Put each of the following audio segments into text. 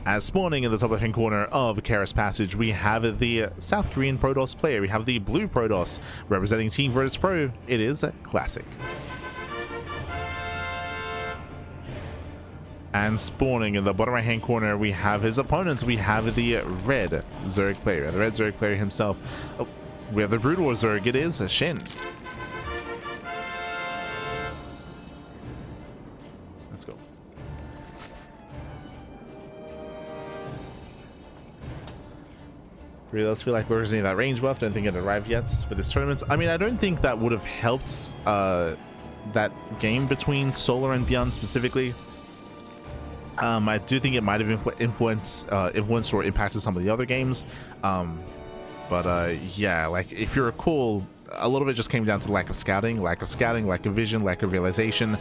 As spawning in the top left-hand corner of Karis Passage, we have the South Korean Protoss player. We have the blue Protoss representing Team Virtus Pro. It is Classic. And spawning in the bottom right-hand corner, we have his opponents. We have the red Zerg player, the red Zerg player himself. Oh, we have the Brood War Zerg. It is SHIN. Let's go. Really does feel like there's any of that range buff. Don't think it arrived yet for this tournament. I mean, I don't think that would have helped that game between Solar and Beyond specifically. I do think it might have influenced or impacted some of the other games. Yeah, like if you recall, a lot of it just came down to lack of scouting, lack of vision, lack of realization,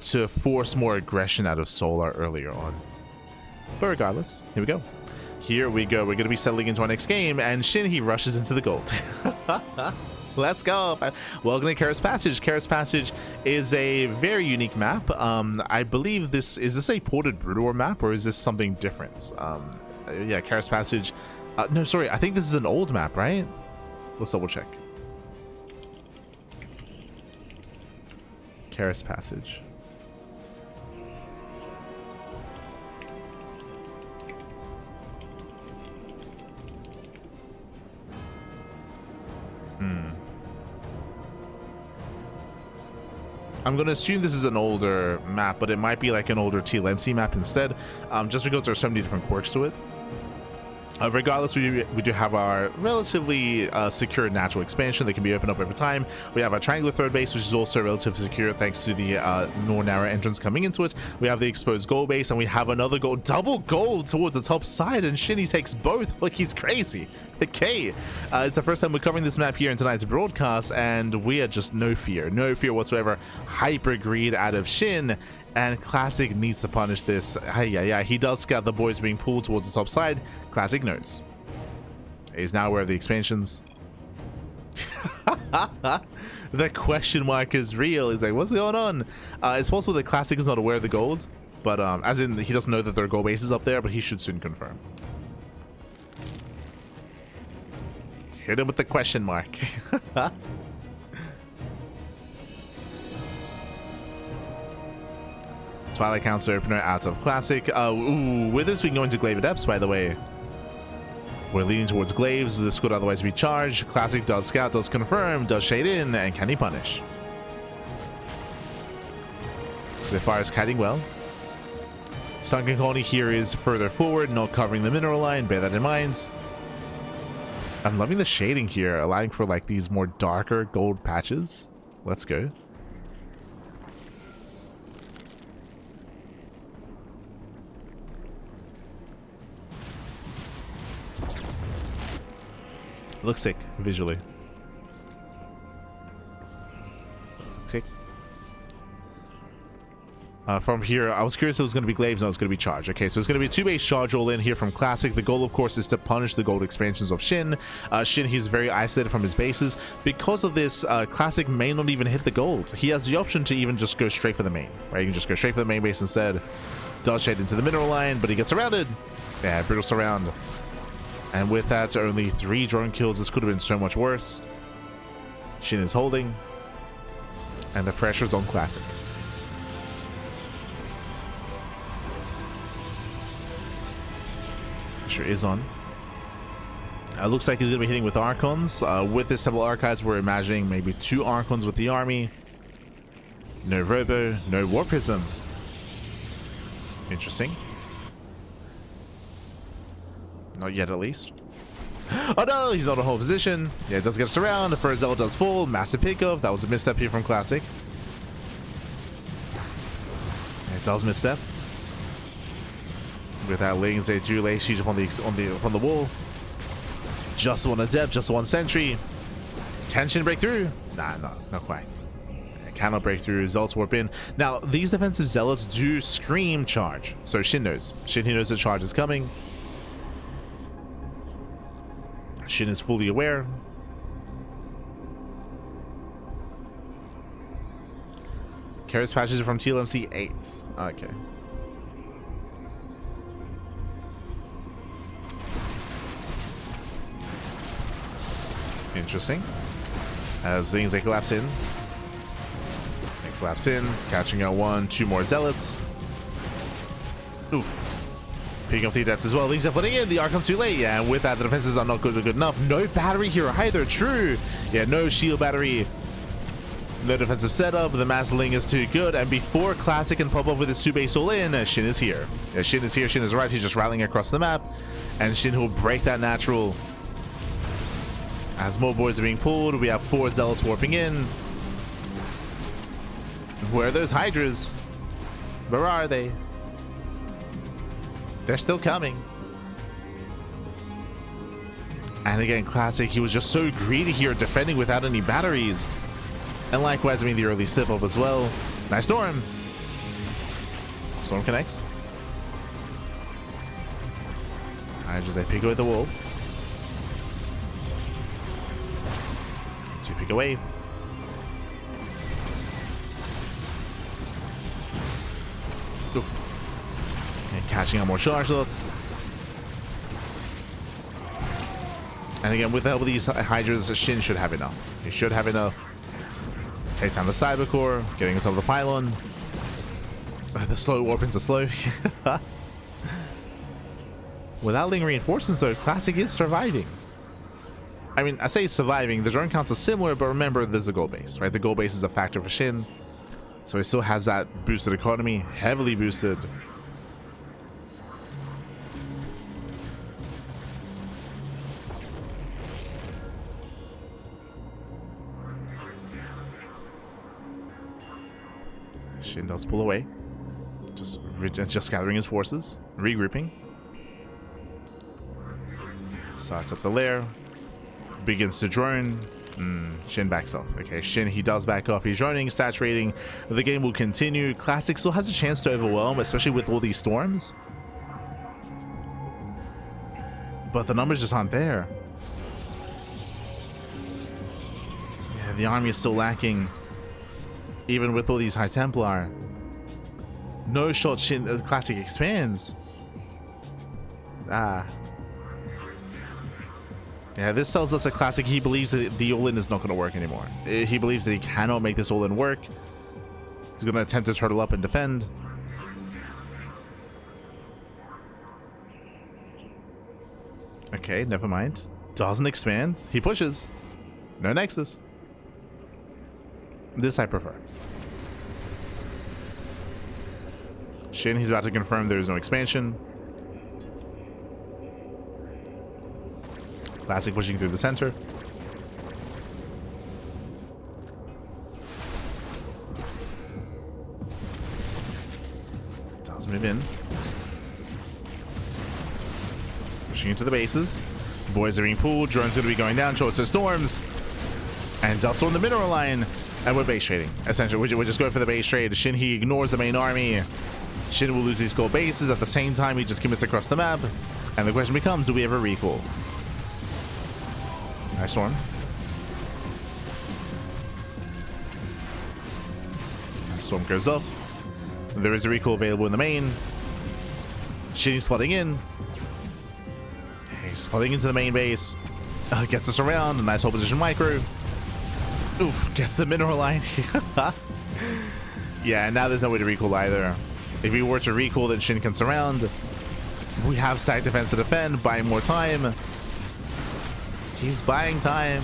to force more aggression out of Solar earlier on. But regardless, here we go. Here we go. We're going to be settling into our next game, and SHIN, he rushes into the gold. Let's go. Welcome to Karis Passage. Karis Passage is a very unique map. I believe is this a ported Brood War map, or is this something different? Yeah, Karis Passage. No, sorry. I think this is an old map, right? Let's double check. Karis Passage. I'm going to assume this is an older map, but it might be like an older TLMC map instead, just because there's so many different quirks to it. Regardless, we do have our relatively secure natural expansion that can be opened up over time. We have our triangular third base, which is also relatively secure thanks to the more narrow entrance coming into it. We have the exposed gold base, and we have another gold, double gold towards the top side, and SHIN takes both. Like, he's crazy. Okay, it's the first time we're covering this map here in tonight's broadcast, and we are just no fear whatsoever. Hyper greed out of SHIN. And Classic needs to punish this. Yeah, he does scout the boys being pulled towards the top side. Classic knows. He's now aware of the expansions. The question mark is real. He's like, what's going on? It's possible that Classic is not aware of the gold, but as in he doesn't know that there are gold bases up there, but he should soon confirm. Hit him with the question mark. Twilight Council opener out of Classic. Ooh, with this we can go into Glaive Adepts, by the way. We're leaning towards Glaives. This could otherwise be charged. Classic does scout, does confirm, does shade in, and can he punish? So far is kiting well. Sunken Colony here is further forward, not covering the mineral line. Bear that in mind. I'm loving the shading here, allowing for like these more darker gold patches. Let's go. Looks sick visually. Looks sick. From here, I was curious if it was going to be Glaives. No, it's going to be charge. Okay, so it's going to be a two-base charge all in here from Classic. The goal, of course, is to punish the gold expansions of SHIN. SHIN, he's very isolated from his bases. Because of this, Classic may not even hit the gold. He has the option to even just go straight for the main. Right, you can just go straight for the main base instead. Does shade into the mineral line, but he gets surrounded. Yeah, brutal surround. And with that, only 3 drone kills. This could have been so much worse. SHIN is holding. And the pressure's on Classic. Pressure is on. Looks like he's going to be hitting with Archons. With this Temple Archives, we're imagining maybe 2 Archons with the army. No Robo, no War Prism. Interesting. Not yet, at least. Oh no, he's not in hold position. Yeah, it does get us around. The first Zell does fall. Massive pickoff. That was a misstep here from Classic. It does misstep. Without Lings, they do lay siege upon the wall. Just one adept, just one sentry. Can SHIN break through? Nah, not quite. It cannot break through. Zealots warp in. Now, these defensive Zealots do scream charge. So SHIN knows. SHIN, he knows the charge is coming. SHIN is fully aware. Karis Passage from TLMC 8. Okay. Interesting. As things, they collapse in. They collapse in, catching out 1, 2 more zealots. Oof. Picking up the depth as well. Leagues are putting in. The Archon's too late. Yeah, and with that, the defenses are not good enough. No battery here either. True. Yeah, no shield battery. No defensive setup. The Massling is too good. And before Classic can pop up with his 2 base all in, SHIN is here. Yeah, SHIN is here. SHIN is right. He's just rattling across the map. And SHIN will break that natural. As more boys are being pulled, we have 4 zealots warping in. Where are those Hydras? Where are they? They're still coming. And again, Classic, he was just so greedy here, defending without any batteries. And likewise, I mean, the early slip up as well. Nice Storm. Storm connects. Alright, just pick away the wall. 2 pick away. Oof. And catching out more charge slots. And again, with the help of these Hydras, SHIN should have enough. He should have enough. Takes down the Cyber Core, getting himself the pylon. The slow warpings are slow. Without lingering reinforcements, though, Classic is surviving. I mean, I say surviving. The drone counts are similar, but remember, there's a gold base, right? The gold base is a factor for SHIN. So he still has that boosted economy, heavily boosted. SHIN does pull away. Just gathering his forces, regrouping. Starts up the lair. Begins to drone. SHIN backs off. Okay, SHIN, he does back off. He's droning, saturating. The game will continue. Classic still has a chance to overwhelm, especially with all these storms. But the numbers just aren't there. Yeah, the army is still lacking. Even with all these High Templar. No shot, SHIN, Classic expands. Yeah, this tells us that Classic, he believes that the all-in is not going to work anymore. He believes that he cannot make this all-in work. He's going to attempt to turtle up and defend. Okay, never mind. Doesn't expand. He pushes. No Nexus. This I prefer. SHIN, he's about to confirm there is no expansion. Classic pushing through the center. Does move in. Pushing into the bases. Boys are being pulled. Drone's going to be going down. Short so storms. And Dust on the mineral line. And we're base trading. Essentially, we're just going for the base trade. SHIN, he ignores the main army. SHIN will lose these gold bases. At the same time, he just commits across the map. And the question becomes, do we have a recall? Nice Storm. Storm goes up. There is a recall available in the main. SHIN is flooding in. He's flooding into the main base. Gets us around. A nice hold position micro. Oof, gets the mineral line. Yeah, now there's no way to recall either. If we were to recall, then SHIN can surround. We have stack defense to defend, buying more time. He's buying time.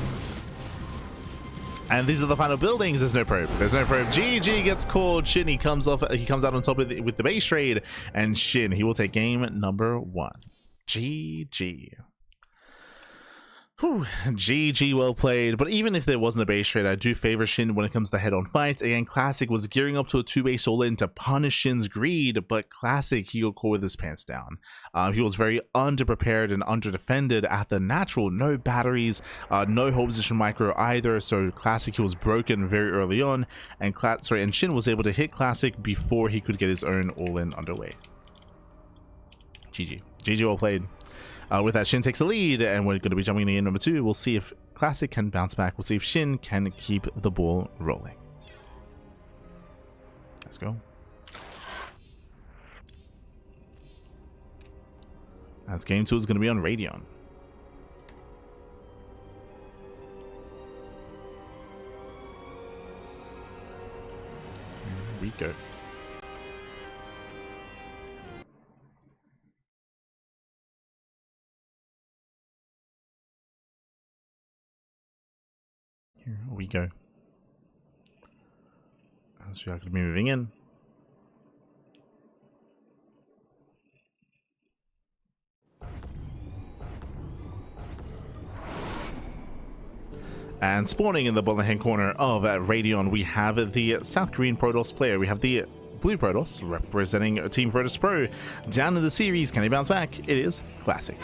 And these are the final buildings. There's no probe. There's no probe. GG gets called. SHIN, he comes out on top with the base trade. And SHIN, he will take game number 1. GG. Whew, GG, well played. But even if there wasn't a base trade, I do favor SHIN when it comes to head-on fights. Again, Classic was gearing up to a 2-base all-in to punish SHIN's greed, but Classic, he got caught with his pants down. He was very underprepared and underdefended at the natural. No batteries, no hold position micro either, so Classic, he was broken very early on, and SHIN was able to hit Classic before he could get his own all-in underway. GG. GG, well played. With that, SHIN takes the lead, and we're going to be jumping into game number 2. We'll see if Classic can bounce back. We'll see if SHIN can keep the ball rolling. Let's go. As game 2 is going to be on Radeon. go. Here we go. So you're going to be moving in. And spawning in the bottom hand corner of Radeon, we have the South Korean Protoss player. We have the Blue Protoss representing Team Virtus Pro. Down in the series, can he bounce back? It is Classic.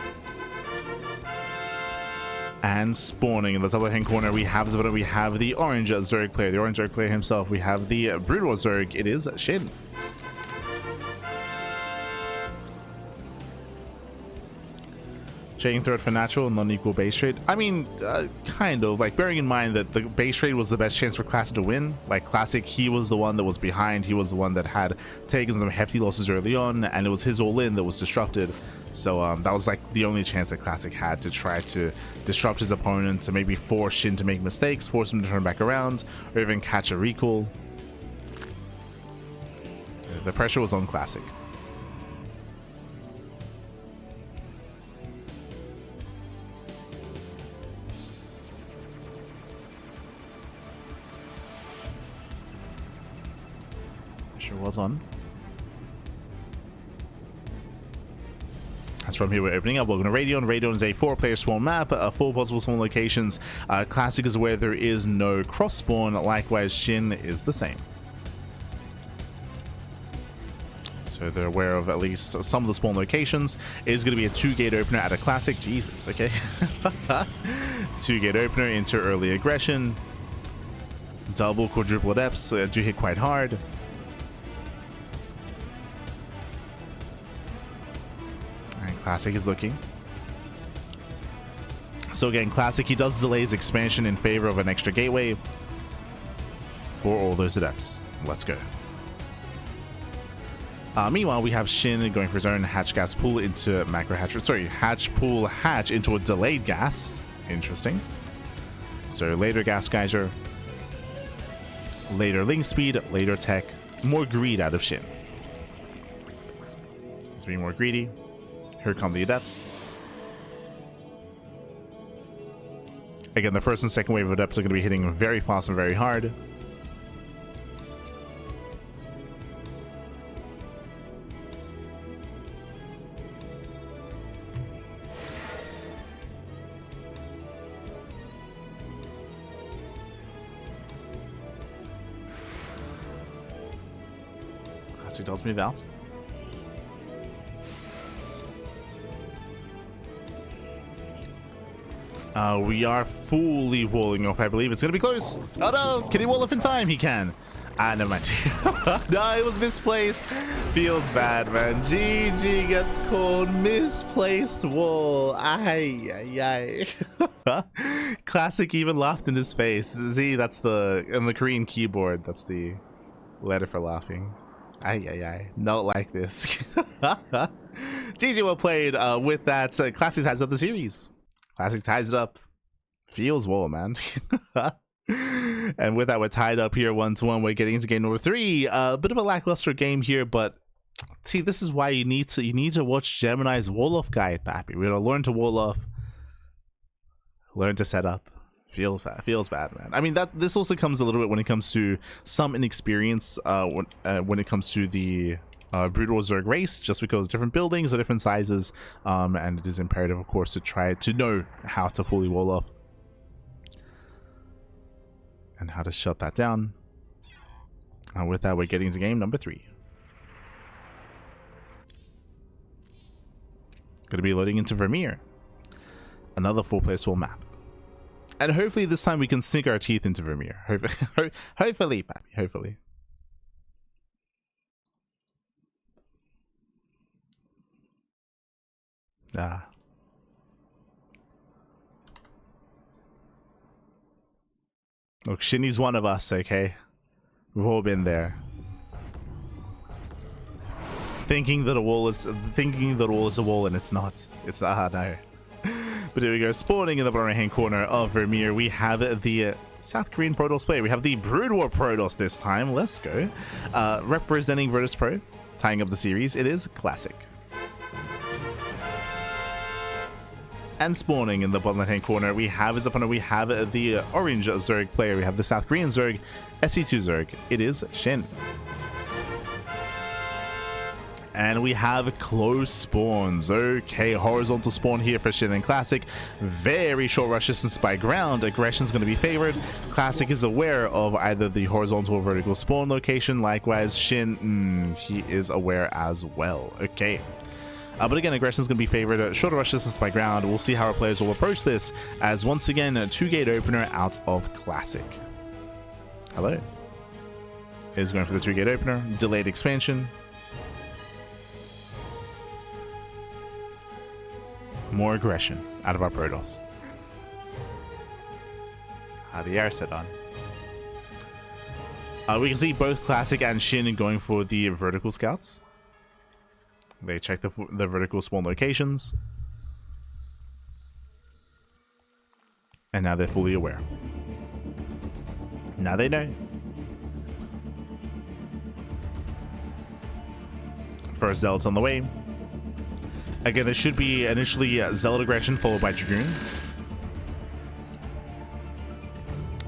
And spawning in the top left-hand corner, we have the orange Zerg player, the orange Zerg player himself. We have the Brutal Zerg. It is SHIN. Checking third for natural and non-equal base rate. I mean, kind of, like, bearing in mind that the base rate was the best chance for Classic to win. Like, Classic, he was the one that was behind. He was the one that had taken some hefty losses early on, and it was his all-in that was disrupted. So that was like the only chance that Classic had to try to disrupt his opponent, to maybe force SHIN to make mistakes, force him to turn back around, or even catch a recall. The pressure was on Classic. Pressure was on. As from here, we're opening up. Welcome to Radeon. Radeon is a 4-player spawn map, 4 possible spawn locations. Classic is where there is no cross spawn. Likewise, SHIN is the same. So they're aware of at least some of the spawn locations. It is going to be a 2-gate opener at a Classic. Jesus, okay. 2-gate opener into early aggression. Double, quadruple adepts do hit quite hard. Classic is looking. So again, Classic, he does delay his expansion in favor of an extra gateway for all those adepts. Let's go. Meanwhile, we have SHIN going for his own hatch gas pool into macro hatch. Sorry, hatch pool hatch into a delayed gas. Interesting. So later gas geyser, later link speed, later tech, more greed out of SHIN. He's being more greedy. Here come the adepts. Again, the first and second wave of adepts are going to be hitting very fast and very hard. As he does move out. We are fully walling off. I believe it's going to be close. Oh no! Can he wall off in time? He can. Never mind. No, it was misplaced. Feels bad, man. GG gets called misplaced wall. Ay. Classic even laughed in his face. Z, that's on the Korean keyboard, that's the letter for laughing. Ay. Not like this. GG well played. With that, Classic ties up the series. Classic ties it up. Feels well, man. And with that, we're tied up here 1-1. We're getting into game number 3. A bit of a lackluster game here, but see, this is why you need to watch Gemini's wall off guide, Pappy. We're gonna learn to wall off, learn to set up. Feels bad, man. I mean, this also comes a little bit when it comes to some inexperience when it comes to the Brutal Zerg race, just because different buildings are different sizes, and it is imperative, of course, to try to know how to fully wall off and how to shut that down. And with that, we're getting into game number 3. Going to be loading into Vermeer, another 4-player spawn map, and hopefully this time we can sink our teeth into Vermeer. Hopefully, Pappy, hopefully. Look, Shinny's one of us, okay? We've all been there. Thinking that a wall is a wall and it's not. No. But here we go. Spawning in the bottom right-hand corner of Vermeer, we have the South Korean Protoss player. We have the Brood War Protoss this time. Let's go. Representing Virtus Pro, tying up the series, it is Classic. And spawning in the bottom left-hand corner, we have his opponent. We have the Orange Zerg player. We have the South Korean Zerg, SC2 Zerg. It is SHIN. And we have close spawns. Okay, horizontal spawn here for SHIN and Classic. Very short rush distance by ground. Aggression is going to be favored. Classic is aware of either the horizontal or vertical spawn location. Likewise, SHIN, he is aware as well. Okay. But again, aggression is going to be favored. Shorter rush distance by ground. We'll see how our players will approach this, as once again, a 2-gate opener out of Classic. Hello. Is going for the 2-gate opener. Delayed expansion. More aggression out of our Protoss. The air set on. We can see both Classic and SHIN going for the vertical scouts. They check the vertical spawn locations. And now they're fully aware. Now they know. First Zealot's on the way. Again, there should be initially Zealot aggression followed by Dragoon.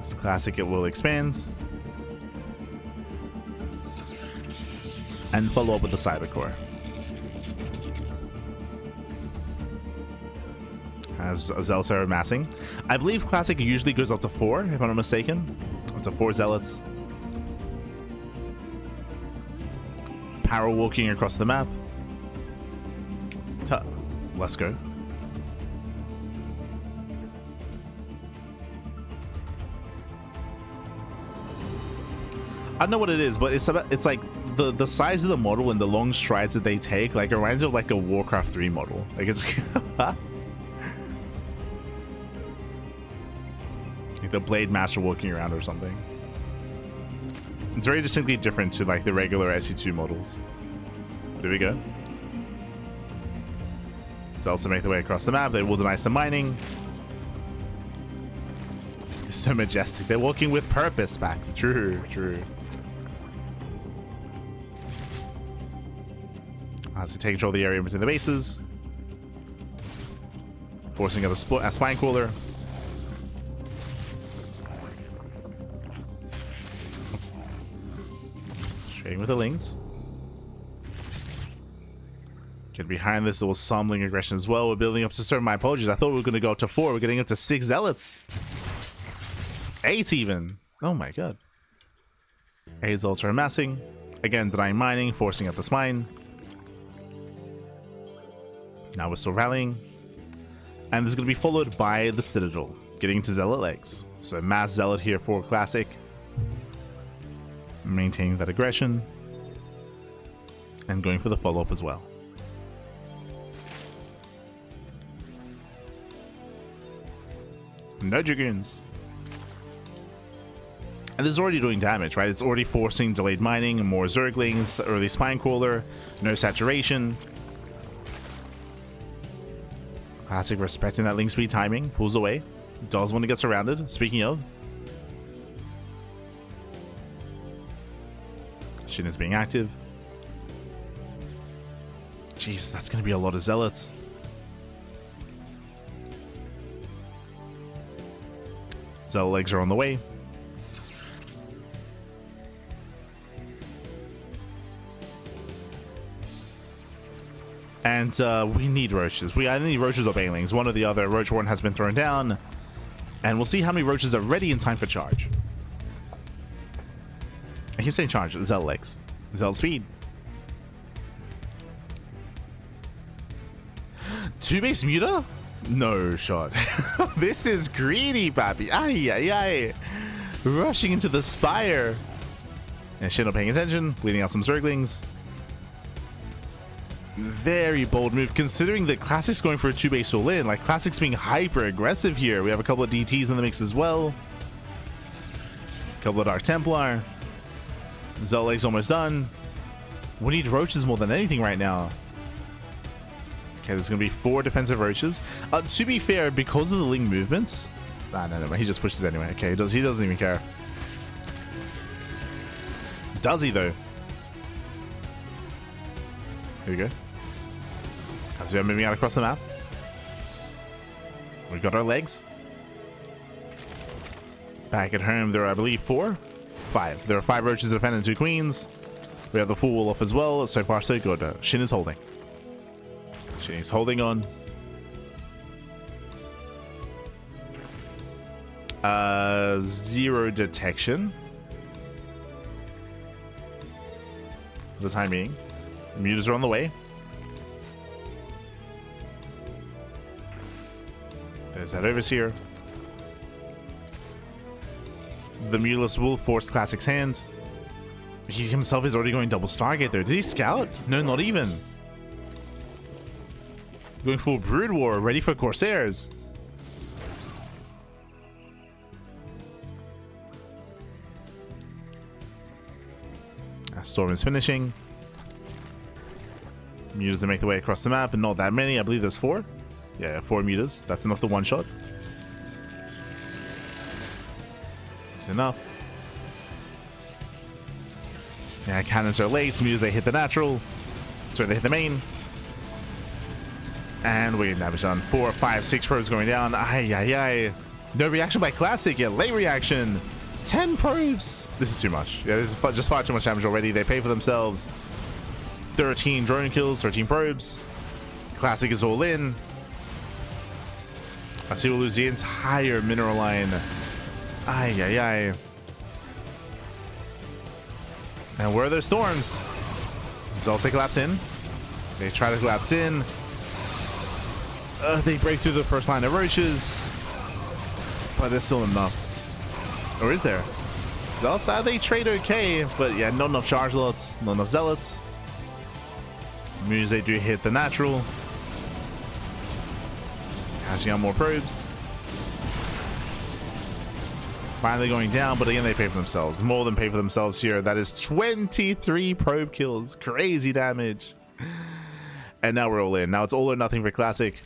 It's Classic, it will expand. And follow up with the Cybercore. As Zealots are amassing. I believe Classic usually goes up to 4, if I'm not mistaken. Up to 4 Zealots. Power walking across the map. Let's go. I don't know what it is, but it's like the size of the model and the long strides that they take, like, it reminds me of like a Warcraft 3 model. Like, it's like the Blade Master walking around or something. It's very distinctly different to like the regular SC2 models. Here we go. Zealots make their way across the map. They will deny some mining. It's so majestic. They're walking with purpose back. True, true. So take control of the area between the bases. Forcing out a spine cooler. Trading with the Lings. Get behind this, there was some Ling aggression as well. We're building up to serve. My apologies. I thought we were going to go up to 4. We're getting up to 6 Zealots. 8 even. Oh my god. 8 Zealots are amassing. Again, denying mining, forcing out the spine. Now we're still rallying. And this is going to be followed by the Citadel. Getting into Zealot legs. So mass Zealot here for Classic. Maintaining that aggression. And going for the follow-up as well. No Dragoons. And this is already doing damage, right? It's already forcing delayed mining, more Zerglings, early spine crawler, no saturation. Classic respecting that link speed timing, pulls away. Does want to get surrounded. Speaking of, SHIN is being active. Jeez, that's going to be a lot of Zealots. Zealot legs are on the way. And we need roaches. I need roaches or banelings. One or the other. Roach Warren has been thrown down. And we'll see how many roaches are ready in time for charge. I keep saying charge. Zealot legs. Zealot speed. 2-base muta? No shot. This is greedy, papi. Ay, ay, ay. Rushing into the spire. And SHIN not paying attention. Bleeding out some Zerglings. Very bold move, considering that Classic's going for a 2-base all-in. Like, Classic's being hyper aggressive here. We have a couple of DTs in the mix as well. A couple of Dark Templar. Zealot legs almost done. We need roaches more than anything right now. Okay, there's gonna be 4 defensive roaches. To be fair, because of the Ling movements, no, he just pushes anyway. Okay, he doesn't even care. Does he though? Here we go. As we are moving out across the map, we've got our legs. Back at home, there are, I believe, 5. There are 5 roaches to defend and 2 queens. We have the full wall off as well. So far, so good. SHIN is holding. SHIN is holding on. Zero detection for the time being. Mutas are on the way. There's that overseer. The Mutalist will force Classic's hand. He himself is already going double Stargate there. Did he scout? No, not even. Going full Brood War, ready for Corsairs. Storm is finishing. Mutas to make the way across the map, and not that many. I believe there's 4. Yeah, 4 mutas. That's enough to one-shot. It's enough. Yeah, cannons are late. Mutas, they hit the natural. Sorry, they hit the main. And we're getting damage done. 4, 5, 6 probes going down. Ay. No reaction by Classic. Yeah, late reaction. 10 probes. This is too much. Yeah, this is just far too much damage already. They pay for themselves. 13 drone kills, 13 probes. Classic is all in. I see we'll lose the entire mineral line. Ay. And where are those storms? Zelsa collapse in. They try to collapse in. They break through the first line of roaches. But there's still enough. Or is there? Zelsa, they trade okay. But yeah, not enough charge lots. Not enough zealots. Moves, they do hit the natural. Catching out more probes. Finally going down, but again, they pay for themselves. More than pay for themselves here. That is 23 probe kills. Crazy damage. And now we're all in. Now it's all or nothing for Classic.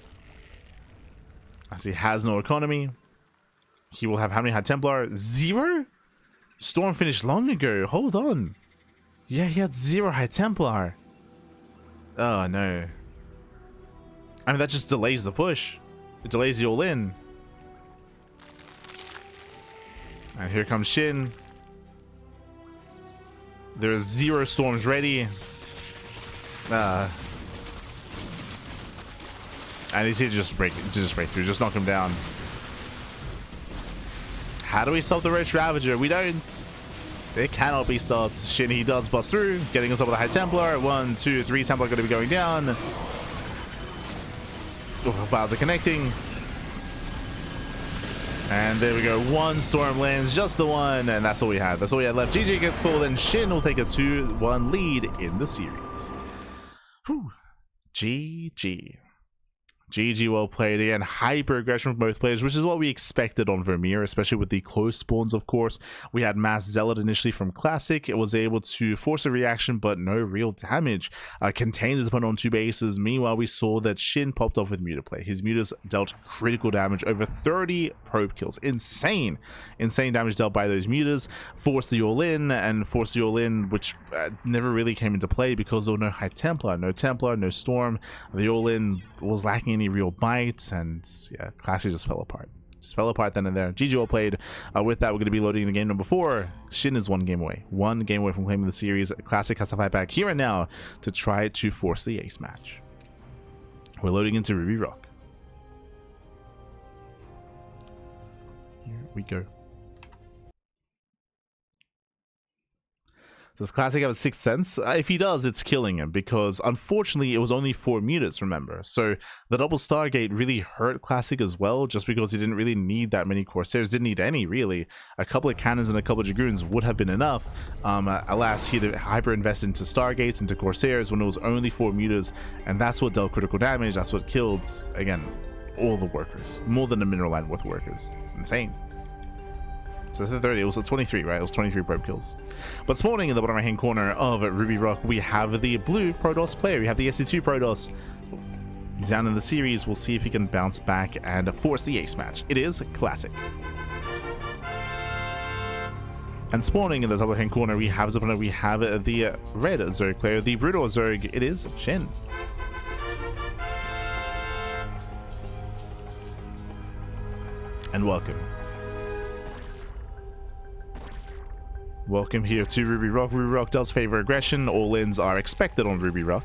As he has no economy. He will have how many High Templar? 0? Storm finished long ago. Hold on. Yeah, he had 0 High Templar. Oh no. I mean, that just delays the push. It delays the all in. And here comes SHIN. There's 0 storms ready. And he's here to just break through, just knock him down. How do we stop the Roach Ravager? We don't. It cannot be stopped. SHIN, he does bust through, getting on top of the High Templar. 1, 2, 3 Templar going to be going down. Bowser connecting. And there we go. 1 storm lands, just the one, and that's all we had. That's all we had left. GG gets called, and SHIN will take a 2-1 lead in the series. Whew. GG. GG, well played. Again, hyper aggression from both players, which is what we expected on Vermeer, especially with the close spawns, of course. We had Mass Zealot initially from Classic. It was able to force a reaction, but no real damage. Contained his opponent on 2 bases. Meanwhile, we saw that SHIN popped off with Muta play. His Mutas dealt critical damage, over 30 probe kills. Insane damage dealt by those Mutas. Forced the all-in, which never really came into play because there were no High Templar, no Storm. The all-in was lacking any real bite, and yeah, Classic just fell apart then and there. GG, well played. With that, we're going to be loading into game number 4. SHIN is one game away from claiming the series. Classic has to fight back here and now to try to force the ace match. We're loading into Ruby Rock. Here we go. Does Classic have a 6th sense? If he does, it's killing him, because unfortunately it was only 4 mutas, remember. So the double Stargate really hurt Classic as well, just because he didn't really need that many Corsairs, didn't need any really. A couple of cannons and a couple of Dragoons would have been enough. Alas, he had to hyper invest into Stargates, into Corsairs, when it was only 4 mutas, and that's what dealt critical damage. That's what killed, again, all the workers. More than a mineral line worth of workers. Insane. So that's the 30, it was a 23, right? It was 23 probe kills. But spawning in the bottom right hand corner of Ruby Rock, we have the blue Protoss player. We have the SC2 Protoss. down in the series. We'll see if he can bounce back and force the ace match. It is Classic. And spawning in the top left-hand corner, we have the red Zerg player, the Brutal Zerg. It is SHIN. And welcome. Welcome here to Ruby Rock. Ruby Rock does favor aggression. All-ins are expected on Ruby Rock.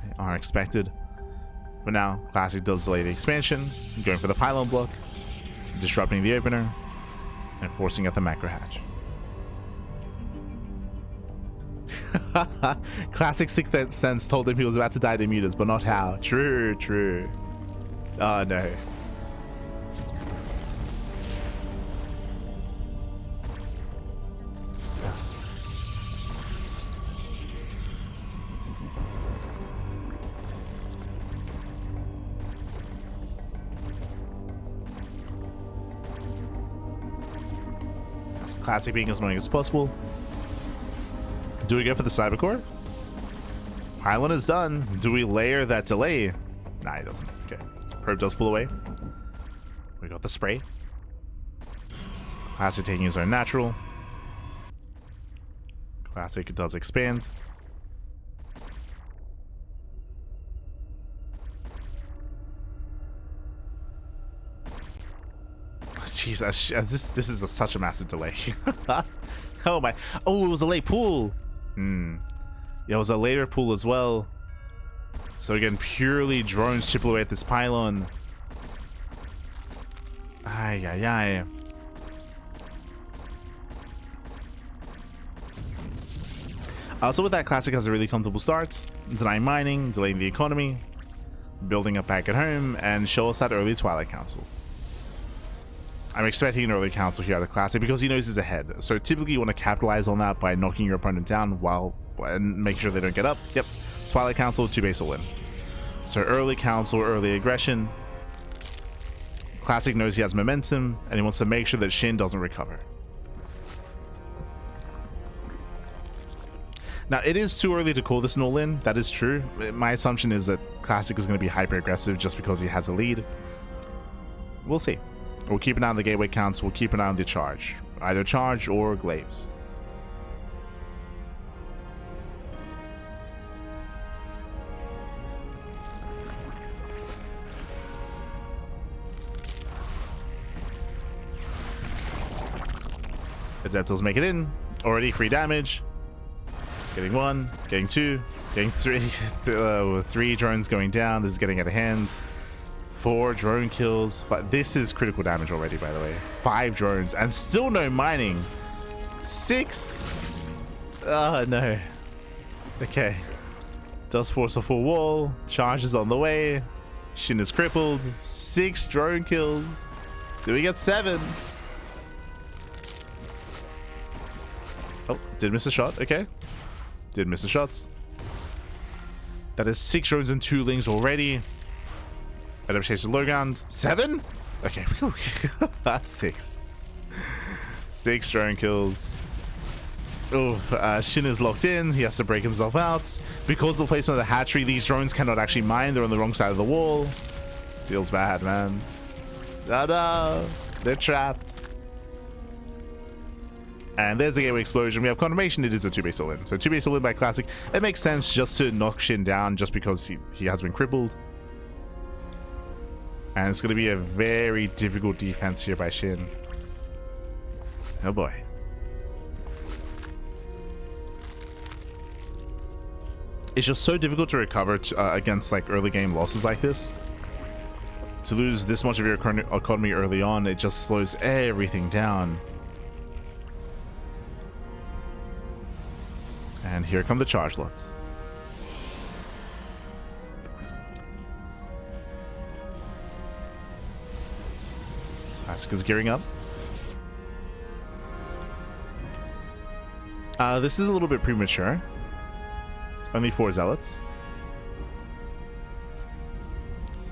They are expected. But now, Classic does delay the expansion, going for the pylon block, disrupting the opener, and forcing out the macro hatch. Classic Sixth Sense told him he was about to die to mutas, but not how. True, true. Oh no. Classic being as annoying as possible. Do we go for the Cybercore? Pylon is done. Do we layer that delay? Nah, he doesn't. Okay. Probe does pull away. We got the spray. Classic taking his own natural. Classic does expand. Jeez, this is such a massive delay. Oh my! Oh, it was a late pool. Yeah, it was a later pool as well. So again, purely drones chip away at this pylon. Ay ay ay. Also, with that, Classic has a really comfortable start, denying mining, delaying the economy, building up back at home, and show us that early Twilight Council. I'm expecting an early council here out of Classic because he knows he's ahead. So typically you want to capitalize on that by knocking your opponent down and making sure they don't get up. Yep, Twilight Council, 2-base all in. So early council, early aggression. Classic knows he has momentum and he wants to make sure that SHIN doesn't recover. Now it is too early to call this an all-in, that is true. My assumption is that Classic is going to be hyper aggressive just because he has a lead. We'll see. We'll keep an eye on the gateway counts. We'll keep an eye on the charge. Either charge or glaives. Adeptos make it in. Already free damage. Getting 1, getting 2, getting 3. 3 drones going down. This is getting out of hand. 4 drone kills. This is critical damage already, by the way. 5 drones and still no mining. 6. Oh no. Okay. Does force a full wall. Charges on the way. SHIN is crippled. 6 drone kills. Do we get 7? Oh, did miss a shot. Okay. Did miss the shots. That is 6 drones and 2 lings already. Adam chases low ground. 7? Okay. That's 6. 6 drone kills. Oh, SHIN is locked in. He has to break himself out. Because of the placement of the hatchery, these drones cannot actually mine. They're on the wrong side of the wall. Feels bad, man. Oh no. They're trapped. And there's a gateway explosion. We have confirmation it is a 2-base all-in. So 2-base all-in by Classic. It makes sense just to knock SHIN down just because he has been crippled. And it's going to be a very difficult defense here by SHIN. Oh boy. It's just so difficult to recover against like early game losses like this. To lose this much of your economy early on, it just slows everything down. And here come the charge lots. Classic is gearing up. This is a little bit premature. It's only 4 zealots.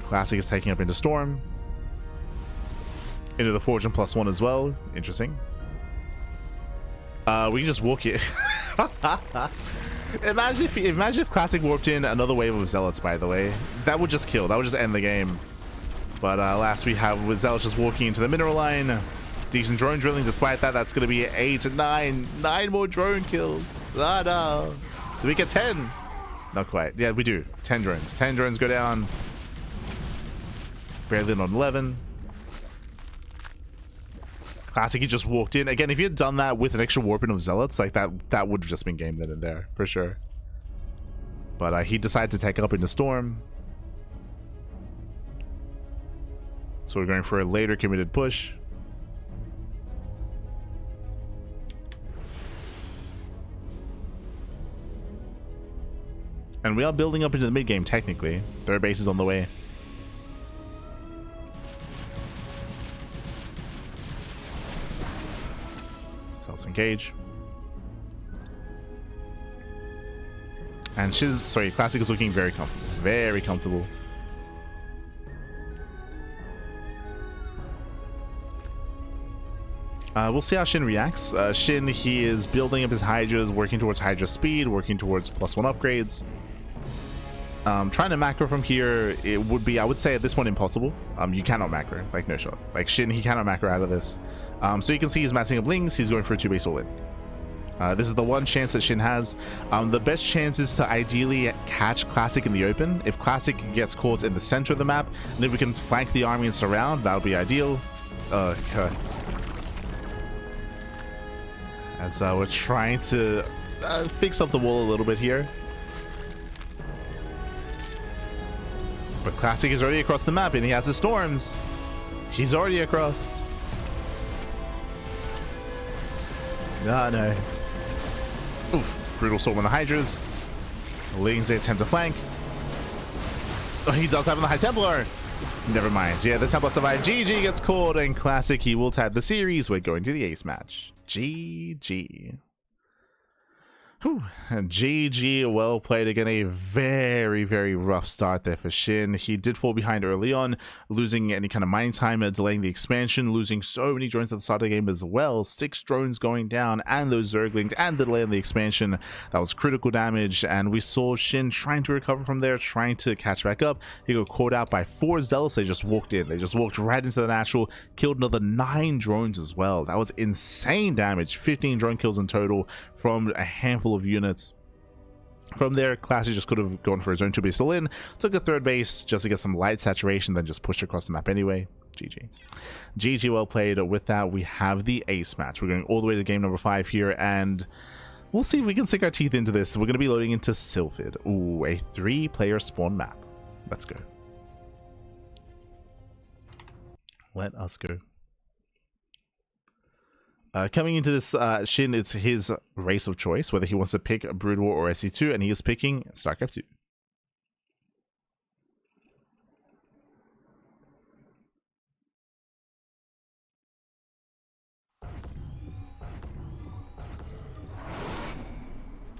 Classic is taking up into Storm. Into the Forge and +1 as well. Interesting. We can just walk it. Imagine if Classic warped in another wave of Zealots, by the way. That would just kill. That would just end the game. But last we have with Zealots just walking into the mineral line. Decent drone drilling. Despite that, that's going to be 8 and 9. 9 more drone kills. Oh no. Do we get 10? Not quite. Yeah, we do. 10 drones. 10 drones go down. Barely on 11. Classic, he just walked in. Again, if he had done that with an extra warping of Zealots, like that would have just been game then and there, for sure. But he decided to take up in the Storm. So we're going for a later committed push. And we are building up into the mid game, technically. Third base is on the way. Engage. And Classic is looking very comfortable. Very comfortable. We'll see how Shin reacts. Shin, he is building up his Hydras, working towards Hydra speed, working towards +1 upgrades. Trying to macro from here, it would be, I would say at this point, impossible. You cannot macro, like no shot. Like Shin, he cannot macro out of this. So you can see he's massing up Lings, he's going for a 2-base all-in. This is the one chance that Shin has. The best chance is to ideally catch Classic in the open. If Classic gets caught in the center of the map, and if we can flank the army and surround, that would be ideal. God. As we're trying to fix up the wall a little bit here. But Classic is already across the map and he has the Storms. He's already across. Ah, no. Oof. Brutal Storm on the Hydras. Lings, they attempt to flank. Oh, he does have the High Templar. Never mind. Yeah, the Templar survived. GG gets caught, and Classic, he will tap the series. We're going to the ace match. GG. Whew. GG, well played. Again, a very, very rough start there for Shin. He did fall behind early on, losing any kind of mining time, delaying the expansion, losing so many drones at the start of the game as well. 6 drones going down, and those Zerglings, and the delay on the expansion. That was critical damage, and we saw Shin trying to recover from there, trying to catch back up. He got caught out by 4 Zealots. They just walked in. They just walked right into the natural, killed another 9 drones as well. That was insane damage. 15 drone kills in total from a handful of units. From there, Classic just could have gone for his own 2-base all-in, took a 3rd base just to get some light saturation, then just pushed across the map anyway. GG. GG, well played. With that, we have the ace match. We're going all the way to game number 5 here, and we'll see if we can sink our teeth into this. We're going to be loading into Sylphid. Ooh, a 3-player spawn map. Let's go. Let us go. Coming into this, Shin, it's his race of choice, whether he wants to pick Brood War or SC2, and he is picking StarCraft 2.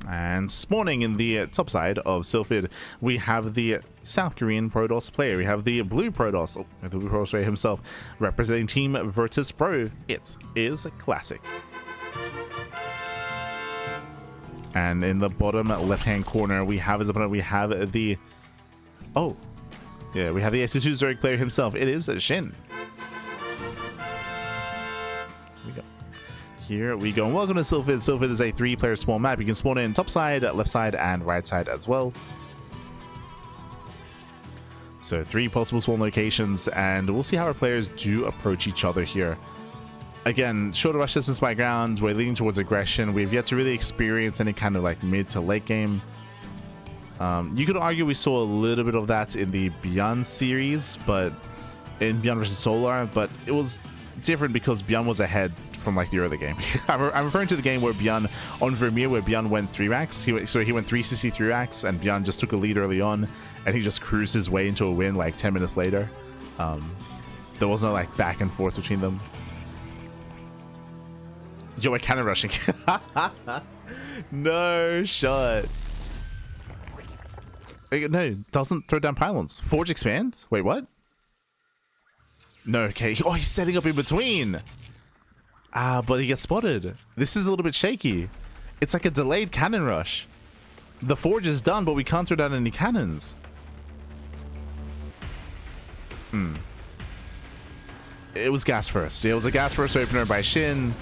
And spawning in the top side of Sylphid, we have the South Korean Protoss player. We have the blue Protoss, the blue Protoss player himself, representing Team Virtus Pro. It is Classic. And in the bottom left-hand corner, we have his opponent. We have the... Oh. Yeah, we have the SC2 Zerg player himself. It is Shin. Here we go. Welcome to Sylphid. Sylphid is a 3-player spawn map. You can spawn in top side, left side, and right side as well. So 3 possible spawn locations, and we'll see how our players do approach each other here. Again, shorter rush distance by ground. We're leaning towards aggression. We've yet to really experience any kind of like mid to late game. You could argue we saw a little bit of that in the Beyond series, but in Beyond vs Solar, but it was different because Beyond was ahead from like the early game. I'm referring to the game where Beyond on Vermeer, where Beyond went 3 racks. He went 3cc 3 racks, and Beyond just took a lead early on, and he just cruised his way into a win like 10 minutes later. There was no like back and forth between them. Yo, we're cannon rushing. No shot. No, doesn't throw down pylons. Forge expand? Wait, what? No, okay. Oh, he's setting up in between. But he gets spotted. This is a little bit shaky. It's like a delayed cannon rush. The forge is done, but we can't throw down any cannons. It was gas first. It was a gas first opener by SHIN.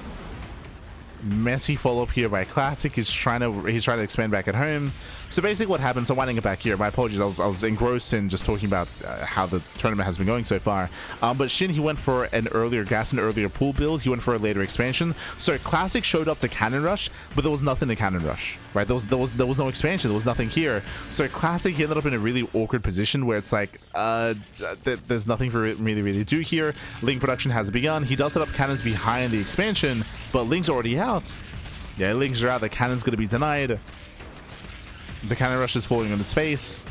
Messy follow-up here by Classic. He's trying to expand back at home. So basically what happened, so winding it back here, my apologies, I was engrossed in just talking about how the tournament has been going so far. But SHIN, he went for an earlier gas and earlier pool build. He went for a later expansion. So Classic showed up to Cannon Rush, but there was nothing to Cannon Rush, right? There was no expansion. There was nothing here. So Classic, he ended up in a really awkward position where it's like, there's nothing for me to really do here. Link production has begun. He does set up cannons behind the expansion, but Link's already out. Yeah, Links are out. The cannon's going to be denied. The cannon rush is falling on its face.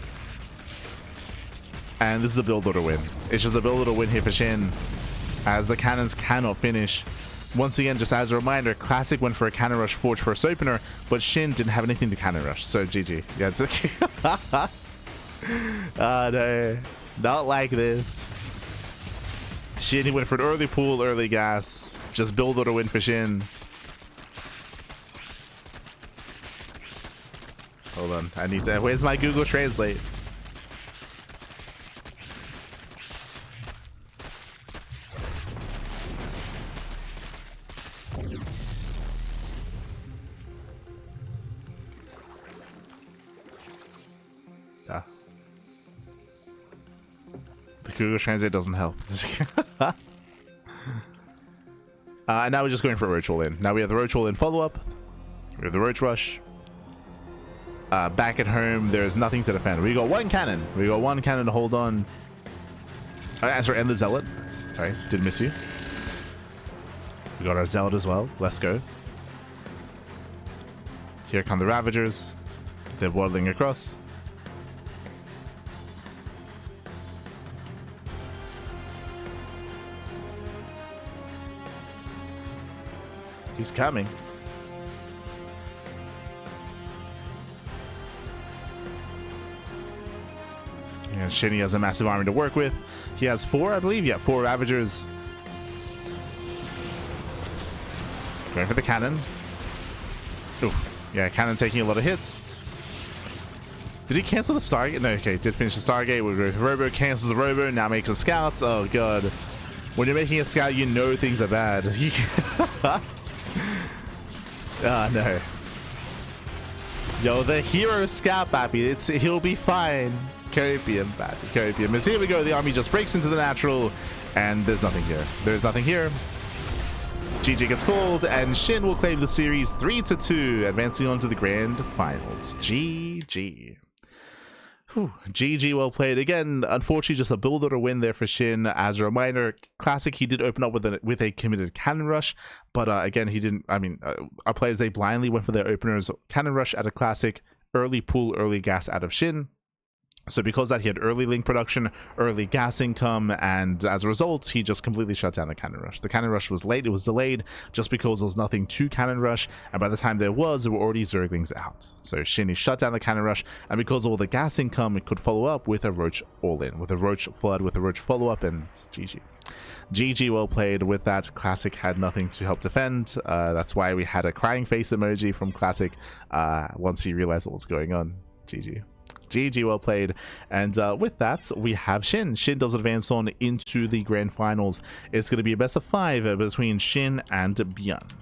And this is a build order win. It's just a build order win here for SHIN, as the cannons cannot finish. Once again, just as a reminder, Classic went for a cannon rush forge first opener, but SHIN didn't have anything to cannon rush. So GG. Yeah, it's okay. Oh no, not like this. SHIN, he went for an early pool, early gas. Just build order win for SHIN. Hold on, I need to. Where's my Google Translate? Yeah. The Google Translate doesn't help. And now we're just going for a Roach All In. Now we have the Roach All In follow-up. We have the Roach Rush. Back at home, there's nothing to defend. We got one cannon. We got one cannon to hold on. Sorry, and the Zealot. Sorry, did miss you. We got our Zealot as well. Let's go. Here come the Ravagers. They're waddling across. He's coming. And SHIN has a massive army to work with. He has 4, I believe. Yeah, 4 Ravagers. Going for the cannon. Oof. Yeah, cannon taking a lot of hits. Did he cancel the Stargate? No, okay, did finish the Stargate. We'll go with Robo, cancels the Robo, now makes a Scout. Oh, God. When you're making a Scout, you know things are bad. Oh, no. Yo, the hero Scout, baby. He'll be fine. Copium, bad. Copium. As here we go, the army just breaks into the natural, and there's nothing here. There's nothing here. GG gets called, and SHIN will claim the series 3-2, advancing on to the grand finals. GG. Whew. GG, well played. Again, unfortunately, just a build order win there for SHIN. As a reminder, Classic, he did open up with a committed cannon rush, but again, he didn't. I mean, our players, they blindly went for their openers. Cannon rush out of Classic, early pool, early gas out of SHIN. So because that, he had early link production, early gas income, and as a result, he just completely shut down the cannon rush. The cannon rush was late, it was delayed, just because there was nothing to cannon rush, and by the time there were already Zerglings out. So SHIN shut down the cannon rush, and because of all the gas income, it could follow up with a Roach all-in, with a Roach flood, with a Roach follow-up, and GG. GG, well played. With that, Classic had nothing to help defend. That's why we had a crying face emoji from Classic once he realized what was going on. GG. GG, well played. And with that, we have SHIN. SHIN does advance on into the grand finals. It's going to be a best of 5 between SHIN and Beyond.